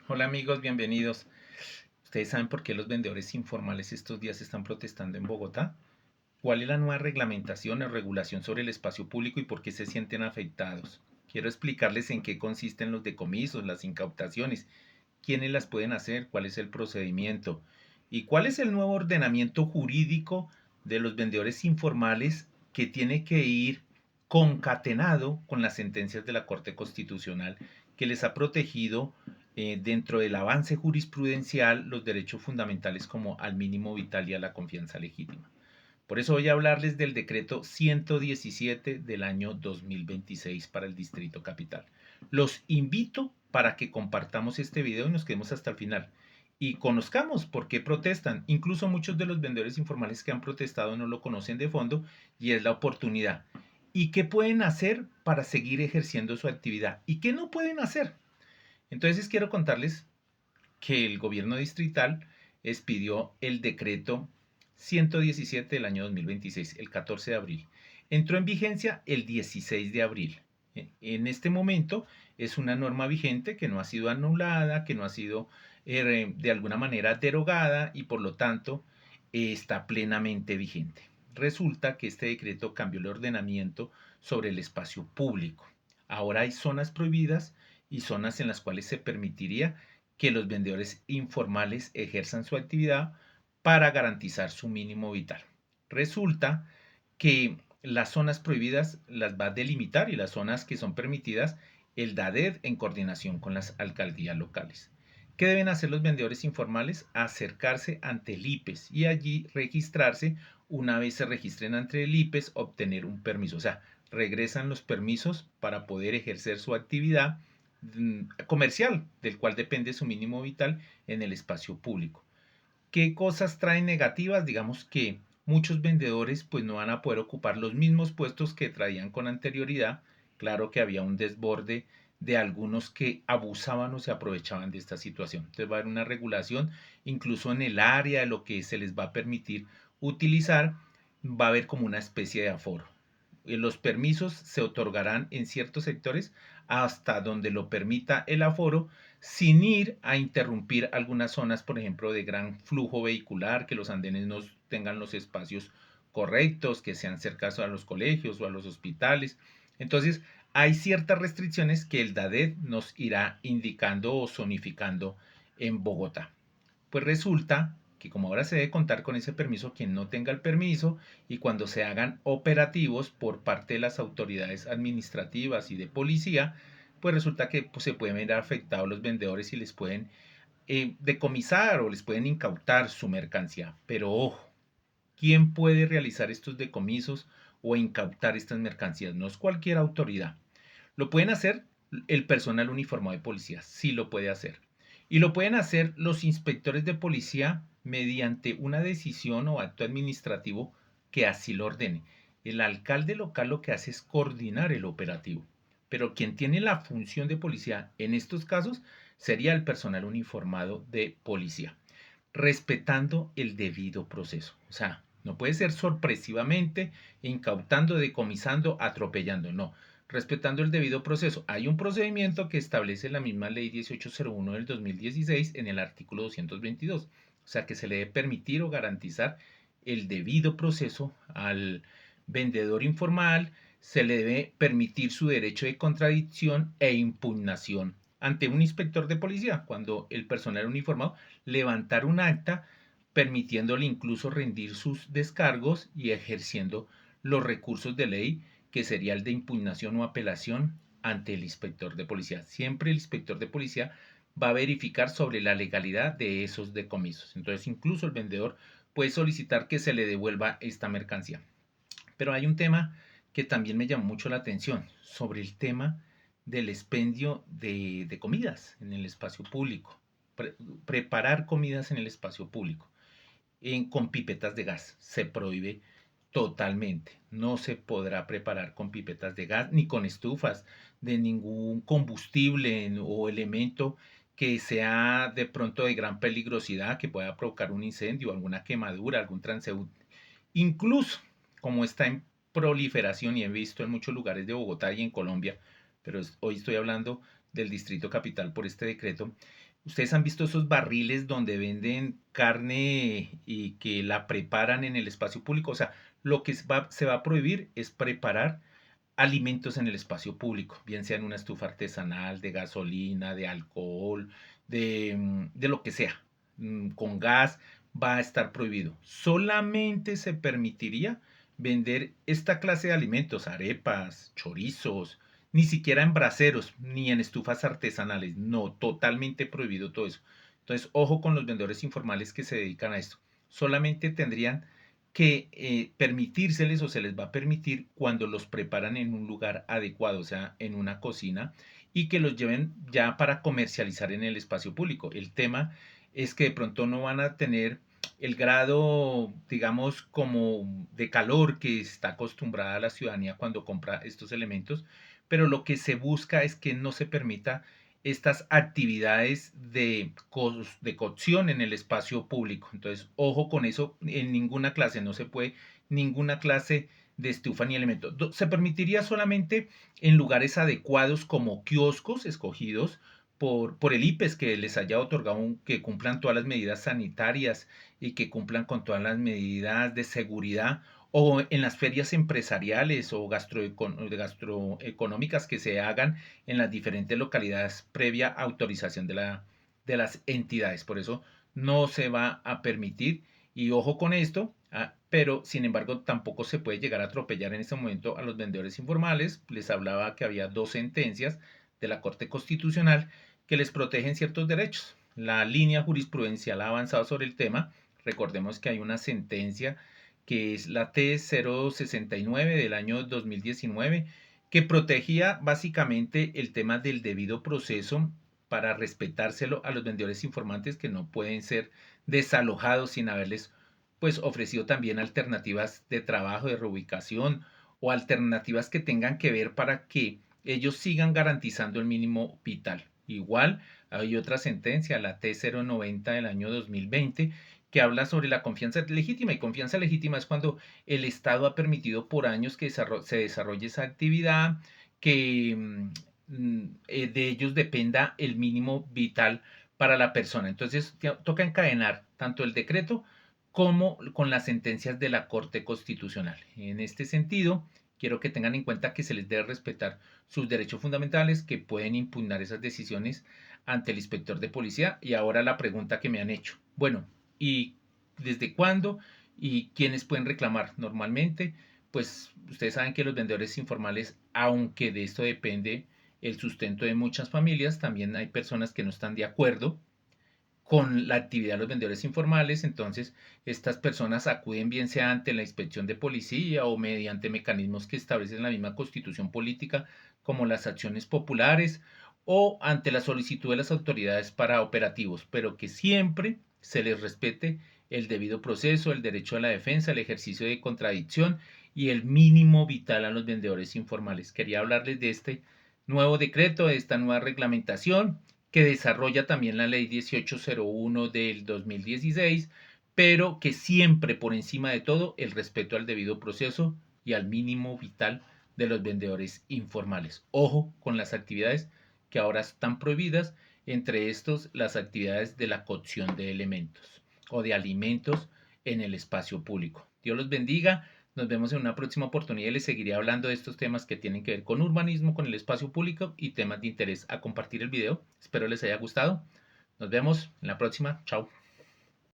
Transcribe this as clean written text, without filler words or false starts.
Hola amigos, bienvenidos. ¿Ustedes saben por qué los vendedores informales estos días están protestando en Bogotá? ¿Cuál es la nueva reglamentación o regulación sobre el espacio público y por qué se sienten afectados? Quiero explicarles en qué consisten los decomisos, las incautaciones, quiénes las pueden hacer, cuál es el procedimiento y cuál es el nuevo ordenamiento jurídico de los vendedores informales que tiene que ir concatenado con las sentencias de la Corte Constitucional que les ha protegido dentro del avance jurisprudencial los derechos fundamentales como al mínimo vital y a la confianza legítima. Por eso voy a hablarles del decreto 117 del año 2026 para el Distrito Capital. Los invito para que compartamos este video y nos quedemos hasta el final y conozcamos por qué protestan. Incluso muchos de los vendedores informales que han protestado no lo conocen de fondo y es la oportunidad. ¿Y qué pueden hacer para seguir ejerciendo su actividad? ¿Y qué no pueden hacer? Entonces quiero contarles que el gobierno distrital expidió el decreto 117 del año 2026, el 14 de abril. Entró en vigencia el 16 de abril. En este momento es una norma vigente que no ha sido anulada, que no ha sido de alguna manera derogada y por lo tanto está plenamente vigente. Resulta que este decreto cambió el ordenamiento sobre el espacio público. Ahora hay zonas prohibidas y zonas en las cuales se permitiría que los vendedores informales ejerzan su actividad para garantizar su mínimo vital. Resulta que las zonas prohibidas las va a delimitar y las zonas que son permitidas el DADED en coordinación con las alcaldías locales. ¿Qué deben hacer los vendedores informales? Acercarse ante el IPES y allí registrarse. Una vez se registren ante el IPES, obtener un permiso. O sea, regresan los permisos para poder ejercer su actividad comercial, del cual depende su mínimo vital en el espacio público. ¿Qué cosas traen negativas? Digamos que muchos vendedores pues no van a poder ocupar los mismos puestos que traían con anterioridad. Claro que había un desborde de algunos que abusaban o se aprovechaban de esta situación. Entonces va a haber una regulación incluso en el área de lo que se les va a permitir utilizar, va a haber como una especie de aforo. Los permisos se otorgarán en ciertos sectores hasta donde lo permita el aforo, sin ir a interrumpir algunas zonas, por ejemplo, de gran flujo vehicular, que los andenes no tengan los espacios correctos, que sean cercanos a los colegios o a los hospitales. Entonces, hay ciertas restricciones que el DADED nos irá indicando o zonificando en Bogotá. Pues resulta que como ahora se debe contar con ese permiso quien no tenga el permiso y cuando se hagan operativos por parte de las autoridades administrativas y de policía, pues resulta que pues, se pueden ver afectados los vendedores y les pueden decomisar o les pueden incautar su mercancía. Pero ojo, ¿quién puede realizar estos decomisos o incautar estas mercancías? No es cualquier autoridad. Lo pueden hacer el personal uniformado de policía, sí lo puede hacer. Y lo pueden hacer los inspectores de policía mediante una decisión o acto administrativo que así lo ordene. El alcalde local lo que hace es coordinar el operativo. Pero quien tiene la función de policía en estos casos sería el personal uniformado de policía, respetando el debido proceso. O sea, no puede ser sorpresivamente, incautando, decomisando, atropellando, no, respetando el debido proceso. Hay un procedimiento que establece la misma ley 1801 del 2016 en el artículo 222. O sea, que se le debe permitir o garantizar el debido proceso al vendedor informal, se le debe permitir su derecho de contradicción e impugnación ante un inspector de policía cuando el personal uniformado levantar un acta permitiéndole incluso rendir sus descargos y ejerciendo los recursos de ley que sería el de impugnación o apelación ante el inspector de policía. Siempre el inspector de policía va a verificar sobre la legalidad de esos decomisos. Entonces incluso el vendedor puede solicitar que se le devuelva esta mercancía. Pero hay un tema que también me llamó mucho la atención sobre el tema del expendio de comidas en el espacio público. Preparar comidas en el espacio público con pipetas de gas. Se prohíbe totalmente. No se podrá preparar con pipetas de gas ni con estufas de ningún combustible o elemento que sea de pronto de gran peligrosidad, que pueda provocar un incendio, alguna quemadura, algún transeúnte. Incluso, como está en proliferación y he visto en muchos lugares de Bogotá y en Colombia, pero hoy estoy hablando del Distrito Capital por este decreto, Ustedes han visto esos barriles donde venden carne y que la preparan en el espacio público. O sea, lo que se va a prohibir es preparar alimentos en el espacio público, bien sea en una estufa artesanal, de gasolina, de alcohol, de lo que sea, con gas, va a estar prohibido. Solamente se permitiría vender esta clase de alimentos, arepas, chorizos, ni siquiera en braseros, ni en estufas artesanales. No, totalmente prohibido todo eso. Entonces, ojo con los vendedores informales que se dedican a esto. Solamente tendrían que permitírseles o se les va a permitir cuando los preparan en un lugar adecuado, o sea, en una cocina, y que los lleven ya para comercializar en el espacio público. El tema es que de pronto no van a tener el grado, digamos, como de calor que está acostumbrada la ciudadanía cuando compra estos elementos, pero lo que se busca es que no se permita estas actividades de cocción en el espacio público. Entonces, ojo con eso, en ninguna clase, no se puede, ninguna clase de estufa ni elemento. Se permitiría solamente en lugares adecuados como kioscos escogidos por el IPES que les haya otorgado que cumplan todas las medidas sanitarias y que cumplan con todas las medidas de seguridad o en las ferias empresariales o gastroeconómicas que se hagan en las diferentes localidades previa autorización de las entidades. Por eso no se va a permitir y ojo con esto, pero sin embargo tampoco se puede llegar a atropellar en este momento a los vendedores informales. Les hablaba que había dos sentencias de la Corte Constitucional que les protegen ciertos derechos. La línea jurisprudencial ha avanzado sobre el tema. Recordemos que hay una sentencia que es la T069 del año 2019 que protegía básicamente el tema del debido proceso para respetárselo a los vendedores informantes que no pueden ser desalojados sin haberles pues ofrecido también alternativas de trabajo, de reubicación o alternativas que tengan que ver para que ellos sigan garantizando el mínimo vital. Igual hay otra sentencia, la T090 del año 2020, que habla sobre la confianza legítima. Y confianza legítima es cuando el Estado ha permitido por años que se desarrolle esa actividad, que de ellos dependa el mínimo vital para la persona. Entonces, toca encadenar tanto el decreto como con las sentencias de la Corte Constitucional. En este sentido, quiero que tengan en cuenta que se les debe respetar sus derechos fundamentales, que pueden impugnar esas decisiones ante el inspector de policía. Y ahora la pregunta que me han hecho. Bueno, ¿y desde cuándo? ¿Y quiénes pueden reclamar? Normalmente, pues ustedes saben que los vendedores informales, aunque de esto depende el sustento de muchas familias, también hay personas que no están de acuerdo con la actividad de los vendedores informales, entonces estas personas acuden bien sea ante la inspección de policía o mediante mecanismos que establecen la misma constitución política como las acciones populares o ante la solicitud de las autoridades para operativos, pero que siempre se les respete el debido proceso, el derecho a la defensa, el ejercicio de contradicción y el mínimo vital a los vendedores informales. Quería hablarles de este nuevo decreto, de esta nueva reglamentación que desarrolla también la ley 1801 del 2016, pero que siempre por encima de todo el respeto al debido proceso y al mínimo vital de los vendedores informales. Ojo con las actividades que ahora están prohibidas, entre estos las actividades de la cocción de elementos o de alimentos en el espacio público. Dios los bendiga. Nos vemos en una próxima oportunidad y les seguiré hablando de estos temas que tienen que ver con urbanismo, con el espacio público y temas de interés a compartir el video. Espero les haya gustado. Nos vemos en la próxima. Chao.